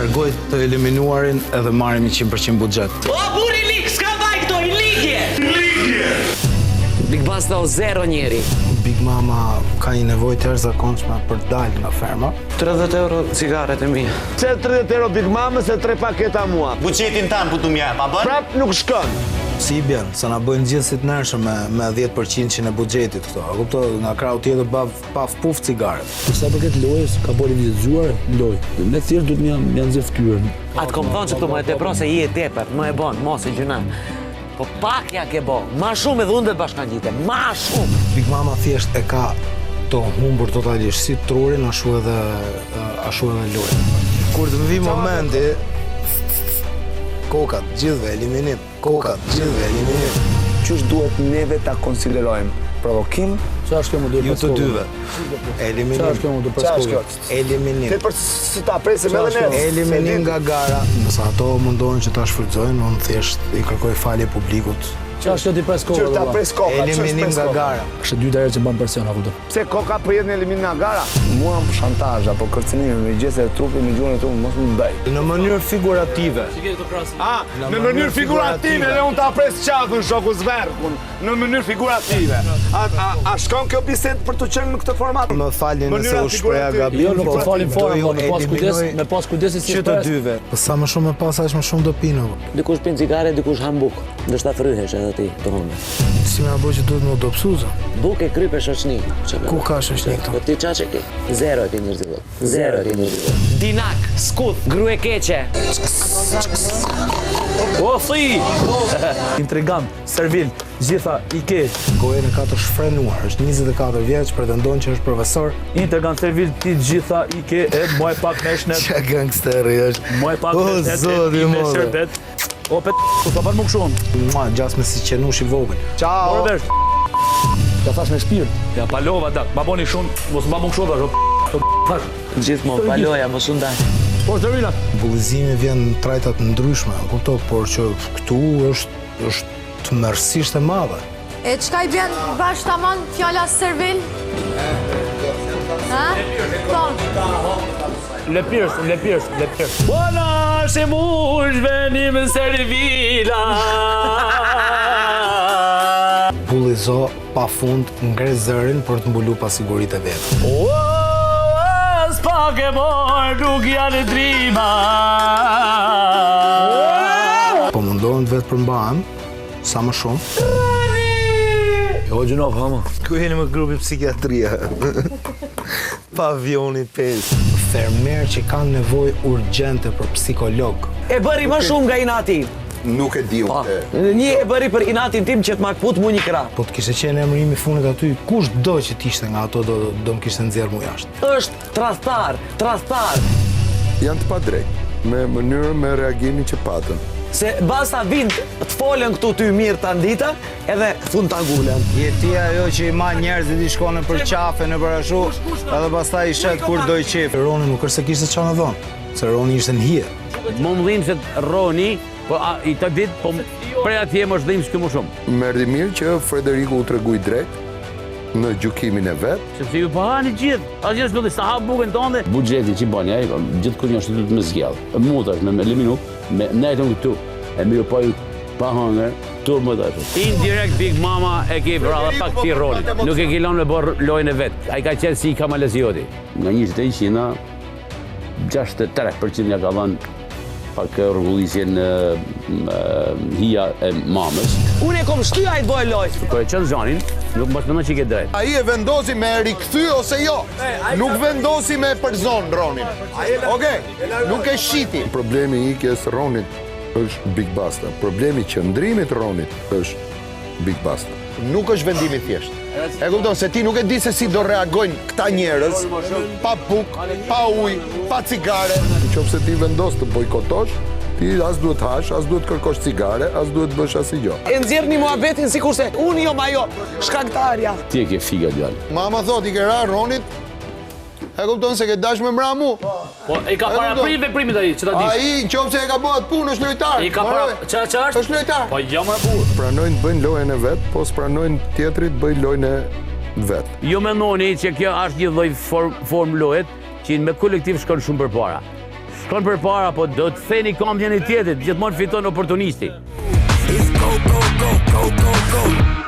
Largoj të eliminuarin edhe marrim 100% buxhet. O, buri lig, s'ka vaj këto, i ligje! Big Basta o 0 njeri. Big Mama ka një nevojë të jashtëzakonshme për të dalë nga ferma. 30 euro cigaret e mia. Se 30 euro Big Mama, se 3 paketa mua. Buqetin tanë ku t'u mjep, a bën? Prap nuk shkon. Si i bjen, se na bëjnë gjithë si të nërshëm me 10% e buxhetit këto. A kupto, nga krau tjetër paf puf cigaret. Sa përket lojës, ka bërë një zgjuar lojë. Ne thjesht duhet m'ja nxjerr fytyrën. Atë kom thonë që këtu më e tepro se je tepër, më e bon, mos e gjyna. Po pak ja ke bo, ma shumë edhe unë dhe të bashkangjite, ma shumë. Big Mama thjesht e ka të humbur totalisht, si trurin, ashtu edhe lojën. Kur të më vi momenti, kokat, gjithve, eliminim. Kokat, gjithve, eliminim. Qysh duhet neve ta konsiderojmë? Provokim? Qa është kjo më duhet Ju të dyve. Eliminim. Qa është kjo më duhet paskohë? Eliminim. Për si ta presim edhe ne. Eliminim nga gara. Nëse ato mundohen që ta shfrytëzojnë, unë thjesht i kërkoj falje publikut. Qa është kjo ti pres kohë? Qysh ta pres koka? Eliminim nga gara. Është dyta herë që mban presion apo do. Pse koka përjet në elimin nga gara? Mua më shantazh apo kërcënim me gjese e trupit me gjuhën e trupit mos më bëj. Në mënyrë figurative. Në mënyrë figurative dhe unë ta pres qafën shoku zverkun. Në mënyrë figurative. A shkon kjo bisedë për të qenë në këtë format? Më falni nëse u shpreha gabim. Jo, nuk të falim fare, po me pas kujdes si që të dyve. Po sa më shumë e pas, aq më shumë do pinë. Dikush pin cigare, dikush ham buk. Ndoshta fryhesh edhe ti, të humbë. Si më bëj që duhet më dobësuza. Buk e krype shoqni. Ku ka shoqni këtu? Po ti qa që ki? 0 e ti njërëzit. 0 e ti njërëzit. Dinak, skuth, grue keqe. O, thi! Intrigant, servil, gjitha i keq. Gojen e ka të shfrenuar, është 24 vjeç, pretendon që është profesor. Intrigant, servil, ti gjitha i ke, muaj pak me shnet. Qa gangsteri është? Muaj pak me shnet, me shërbet. O, ku ka parë më këshuon? Gjas me si qenush i vogël. Ciao! Morë vesh. Ja thash me shpirt. Ja palova dak, ma boni shumë, mos mba më këshuon tash. Gjithmonë, paloja, mos undaj. Po, Zervila. Bullizimi vjen në trajtat ndryshme, kupto, por që këtu është të mërësisht e madhe. E qka i bjen bash tamam fjalla servil? Ha? Lepirës. Bona, se mush venim servila. Bullizo pa fund ngre zërin për të mbulu pasigurit e vetë. O, s'pak e morë, nuk janë drima. Po mundohen të vetë përmbahen, sa më shumë. Jo, gjunov, hama. Ku jeni më grupi psikiatria? Pavioni 5. Fermer që kanë nevojë urgjente për psikolog. E bëri më shumë nga inati. Nuk e di unë. Një e bëri për inatin tim që të makput mu një kra. Po të kishte qenë emrimi i funit aty, kush do që t'ishte nga ato do më kishte nxjerrë mu jashtë. Është tradhtar. Janë të padrejt, me mënyrën me reagimin që patën. Se basta vind të folën këtu ty mirë të ndita, edhe thun të agullën. Jetia ajo që i ma njerëzit i shkone për qafe në për ashu, edhe pastaj i shet kur do i qef. Roni nuk është se kishte qa në dhonë, se Roni ishte në hije. Më më dhimë se Roni, po i të ditë, po prej atje më është dhimë s'kë më shumë. Merdi mirë që Frederiku u treguj drejt në gjykimin e vetë. Sepse ju pahani gjithë, asë gjithë s'do të sa hapë bukën tonë dhe... Budgeti që i bani, gjithë kur një është të me zgjallë. Mu tash me eliminu, me nejtën këtu, e mirë pa ju pa hangër, tur më tash. Indirekt Big Mama e ke vralla pak ti rolin. Nuk e ke lanë me bërë lojnë e vetë. A i ka qenë si i Kamalezioti. Nga 21 63% nga ka dhanë pak rrugullisje në hija e mamës. Unë e kom shtyja i të bojë lojë. Kër e qënë Zhanin, nuk mos mëndon që i ke drejt. A i e vendosi me rikthy ose jo, nuk vendosi me përzon Ronin. Okej, nuk e shiti. Problemi i ikjes Ronit është Big Basta. Problemi qëndrimit Ronit është Big Basta. Nuk është vendimi thjesht. E kupton se ti nuk e di se si do reagojnë këta njerëz pa buk, pa ujë, pa cigare. Nëse ti vendos të bojkotosh, ti as duhet hash, as duhet kërkosh cigare, as duhet bësh asgjë. E nxjerrni muhabetin sikurse unë jo ma jo, shkaktarja. Ti e ke figa djalë. Mama thot i ke ra Ronit. E kupton se ke dash me mra mu. Po i ka para veprimit ai, ç'ta dish. Ai nëse e ka bëhet punë është lojtar. I ka para ç'a është? Është lojtar. Po jo më burr. Pranojnë të bëjnë lojën e vet, po s'pranojnë tjetrit të bëjnë lojën e vet. Jo mendoni që kjo është një lloj form lojet që me kolektiv shkon shumë përpara. shkon përpara, po do të theni kam njëri tjetrit, gjithmonë fiton oportunisti. It's go, go, go, go, go, go.